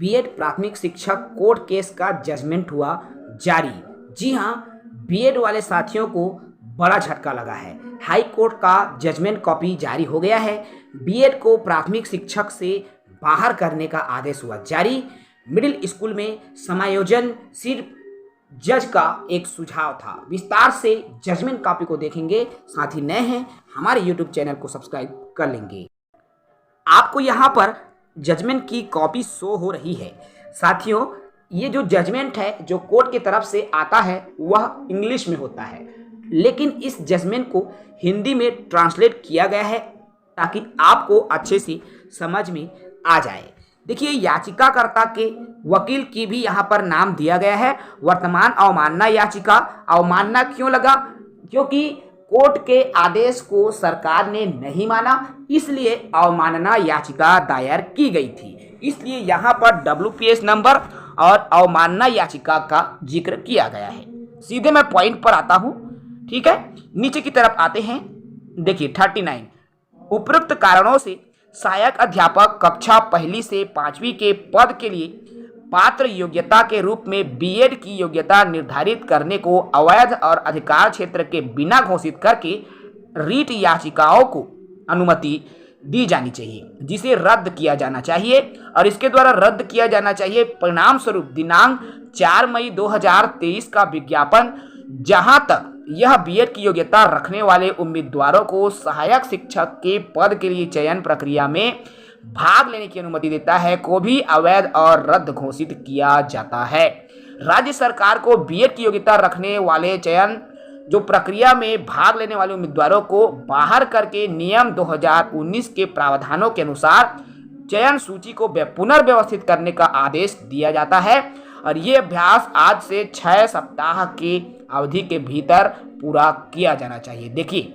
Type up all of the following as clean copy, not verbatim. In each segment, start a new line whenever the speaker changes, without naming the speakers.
BEd प्राथमिक शिक्षक court case का जजमेंट हुआ जारी। जी हां, बीएड वाले साथियों को बड़ा झटका लगा है। हाई कोर्ट का जजमेंट कॉपी जारी हो गया है। बीएड को प्राथमिक शिक्षक से बाहर करने का आदेश हुआ जारी। मिडिल स्कूल में समायोजन सिर्फ जज का एक सुझाव था। विस्तार से जजमेंट कॉपी को देखेंगे। साथ ही नए हैं हमारे यूट्यूब चैनल को सब्सक्राइब कर लेंगे। आपको यहाँ पर जजमेंट की कॉपी शो हो रही है। साथियों, ये जो जजमेंट है जो कोर्ट की तरफ से आता है वह इंग्लिश में होता है, लेकिन इस जजमेंट को हिंदी में ट्रांसलेट किया गया है ताकि आपको अच्छे से समझ में आ जाए। देखिए, याचिकाकर्ता के वकील की भी यहाँ पर नाम दिया गया है। वर्तमान अवमानना याचिका। अवमानना क्यों लगा? क्योंकि कोर्ट के आदेश को सरकार ने नहीं माना, इसलिए अवमानना याचिका दायर की गई थी। इसलिए यहाँ पर WPS नंबर और अवमानना याचिका का जिक्र किया गया है। सीधे मैं पॉइंट पर आता हूँ, ठीक है। नीचे की तरफ आते हैं। देखिए 39, उपरोक्त कारणों से सहायक अध्यापक कक्षा 1 से 5वीं के पद के लिए पात्र योग्यता के रूप में बीएड की योग्यता निर्धारित करने को अवैध और अधिकार क्षेत्र के बिना घोषित करके रीट याचिकाओं को अनुमति दी जानी चाहिए, जिसे रद्द किया जाना चाहिए और इसके द्वारा रद्द किया जाना चाहिए। परिणाम स्वरूप दिनांक 4 मई 2023 का विज्ञापन, जहां तक यह बीएड की योग्यता रखने वाले उम्मीदवारों को सहायक शिक्षक के पद के लिए चयन प्रक्रिया में भाग लेने की अनुमति देता है, को भी अवैध और रद्द घोषित किया जाता है। राज्य सरकार को बीएड की योग्यता रखने वाले चयन जो प्रक्रिया में भाग लेने वाले उम्मीदवारों को बाहर करके नियम 2019 के प्रावधानों के अनुसार चयन सूची को पुनर्व्यवस्थित करने का आदेश दिया जाता है और ये अभ्यास आज से 6 सप्ताह के अवधि के भीतर पूरा किया जाना चाहिए। देखिए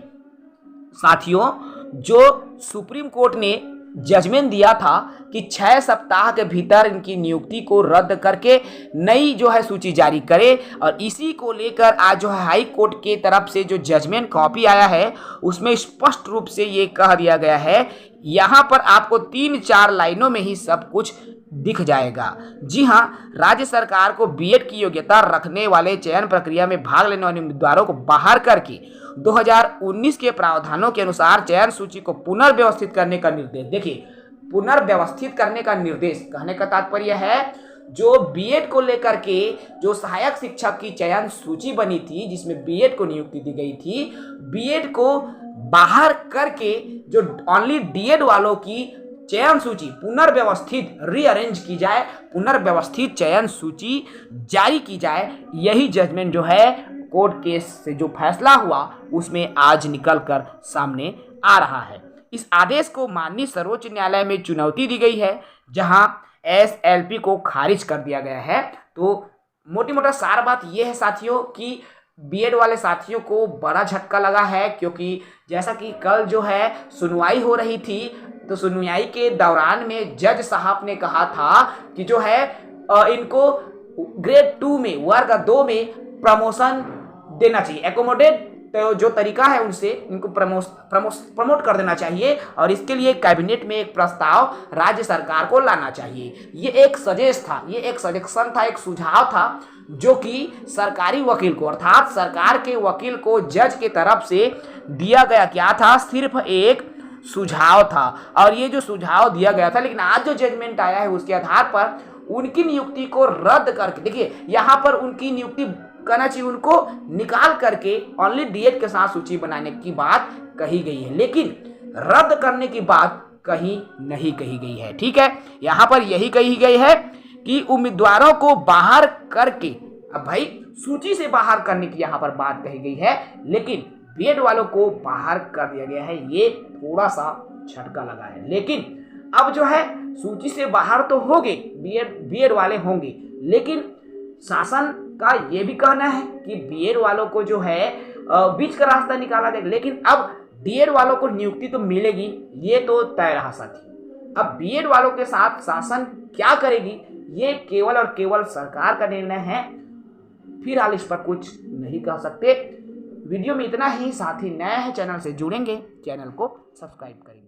साथियों, जो सुप्रीम कोर्ट ने जजमेंट दिया था कि 6 सप्ताह के भीतर इनकी नियुक्ति को रद्द करके नई जो है सूची जारी करे, और इसी को लेकर आज जो है हाई कोर्ट के तरफ से जो जजमेंट कॉपी आया है उसमें स्पष्ट रूप से ये कह दिया गया है। यहाँ पर आपको 3-4 लाइनों में ही सब कुछ दिख जाएगा। जी हाँ, राज्य सरकार को बीएड की योग्यता रखने वाले चयन प्रक्रिया में भाग लेने वाले उम्मीदवारों को बाहर करके 2019 के प्रावधानों के अनुसार चयन सूची को पुनर्व्यवस्थित करने का निर्देश। देखिए, पुनर्व्यवस्थित करने का निर्देश कहने का तात्पर्य है जो बीएड को लेकर के जो सहायक शिक्षक की चयन सूची बनी थी जिसमें बीएड को नियुक्ति दी गई थी, बीएड को बाहर करके जो ओनली डीएड वालों की चयन सूची पुनर्व्यवस्थित रीअरेंज की जाए, पुनर्व्यवस्थित चयन सूची जारी की जाए। यही जजमेंट जो है कोर्ट केस से जो फैसला हुआ उसमें आज निकल कर सामने आ रहा है। इस आदेश को माननीय सर्वोच्च न्यायालय में चुनौती दी गई है, जहां SLP को खारिज कर दिया गया है। तो मोटी मोटा सार बात यह है साथियों कि बीएड वाले साथियों को बड़ा झटका लगा है, क्योंकि जैसा कि कल जो है सुनवाई हो रही थी, तो सुनवाई के दौरान में जज साहब ने कहा था कि जो है इनको ग्रेड 2 में वर्ग 2 में प्रमोशन देना चाहिए। एकोमोडेट तो जो तरीका है उनसे इनको प्रमोट कर देना चाहिए, और इसके लिए कैबिनेट में एक प्रस्ताव राज्य सरकार को लाना चाहिए। ये एक सजेस्ट था, ये एक सजेशन था, एक सुझाव था जो कि सरकारी वकील को अर्थात सरकार के वकील को जज के तरफ से दिया गया। क्या था? सिर्फ एक सुझाव था, और ये जो सुझाव दिया गया था, लेकिन आज जो जजमेंट आया है उसके आधार पर उनकी नियुक्ति को रद्द करके, देखिए यहाँ पर उनकी नियुक्ति करना चाहिए, उनको निकाल करके ओनली डीएड के साथ सूची बनाने की बात कही गई है, लेकिन रद्द करने की बात कहीं नहीं कही गई है। ठीक है, यहाँ पर यही कही गई है कि उम्मीदवारों को बाहर करके, अब भाई सूची से बाहर करने की यहाँ पर बात कही गई है, लेकिन बीएड वालों को बाहर कर दिया गया है। ये थोड़ा सा झटका लगा है, लेकिन अब जो है सूची से बाहर तो होंगे बीएड वाले होंगे, लेकिन शासन का ये भी कहना है कि बीएड वालों को जो है बीच का रास्ता निकाला जाएगा, लेकिन अब डीएड वालों को नियुक्ति तो मिलेगी, ये तो तय रहा साथी। अब बीएड वालों के साथ शासन क्या करेगी ये केवल और केवल सरकार का निर्णय है, फिलहाल इस पर कुछ नहीं कह सकते। वीडियो में इतना ही। साथ ही नए हैं चैनल से जुड़ेंगे, चैनल को सब्सक्राइब करेंगे।